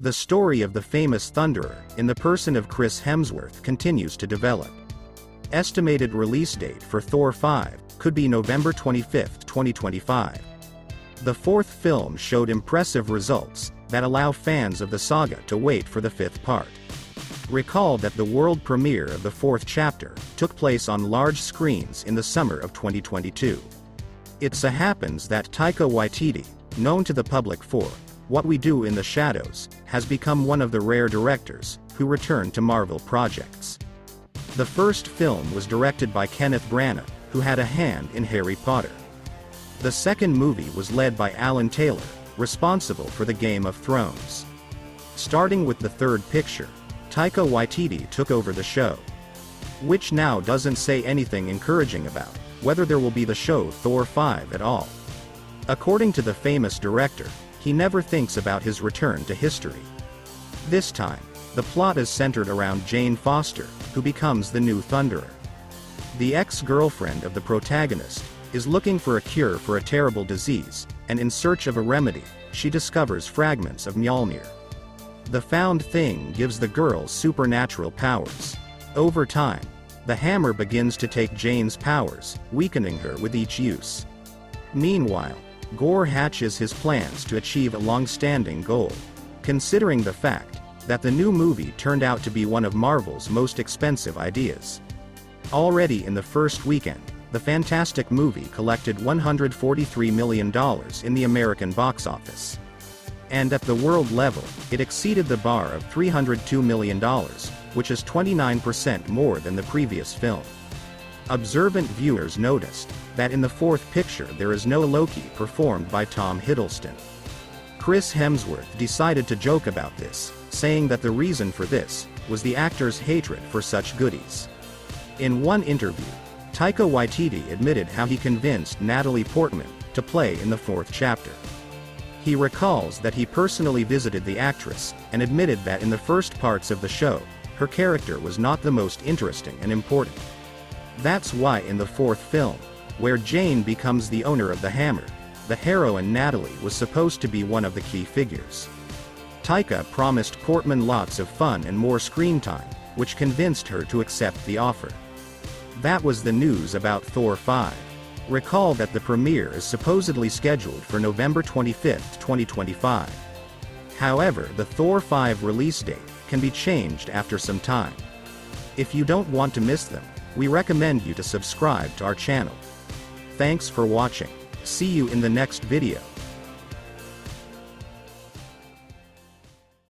The story of the famous Thunderer, in the person of Chris Hemsworth, continues to develop. Estimated release date for Thor 5 could be November 25, 2025. The fourth film showed impressive results that allow fans of the saga to wait for the fifth part. Recall that the world premiere of the fourth chapter took place on large screens in the summer of 2022. It so happens that Taika Waititi, known to the public for What We Do in the Shadows, has become one of the rare directors who return to Marvel projects. The first film was directed by Kenneth Branagh, who had a hand in Harry Potter. The second movie was led by Alan Taylor, responsible for the Game of Thrones. Starting with the third picture, Taika Waititi took over the show, which now doesn't say anything encouraging about whether there will be the show Thor 5 at all. According to the famous director, he never thinks about his return to history. This time, the plot is centered around Jane Foster, who becomes the new Thunderer. The ex-girlfriend of the protagonist is looking for a cure for a terrible disease, and in search of a remedy, she discovers fragments of Mjolnir. The found thing gives the girl supernatural powers. Over time, the hammer begins to take Jane's powers, weakening her with each use. Meanwhile, Gore hatches his plans to achieve a long-standing goal. Considering the fact that the new movie turned out to be one of Marvel's most expensive ideas. Already in the first weekend, the fantastic movie collected $143 million in the American box office. And at the world level, it exceeded the bar of $302 million, which is 29% more than the previous film. Observant viewers noticed that in the fourth picture there is no Loki performed by Tom Hiddleston. Chris Hemsworth decided to joke about this, saying that the reason for this was the actor's hatred for such goodies. In one interview, Taika Waititi admitted how he convinced Natalie Portman to play in the fourth chapter. He recalls that he personally visited the actress and admitted that in the first parts of the show, her character was not the most interesting and important. That's why in the fourth film, where Jane becomes the owner of the hammer, the heroine Natalie was supposed to be one of the key figures. Taika promised Portman lots of fun and more screen time, which convinced her to accept the offer. That was the news about Thor 5. Recall that the premiere is supposedly scheduled for November 25, 2025. However, the Thor 5 release date can be changed after some time. If you don't want to miss them, we recommend you to subscribe to our channel. Thanks for watching. See you in the next video.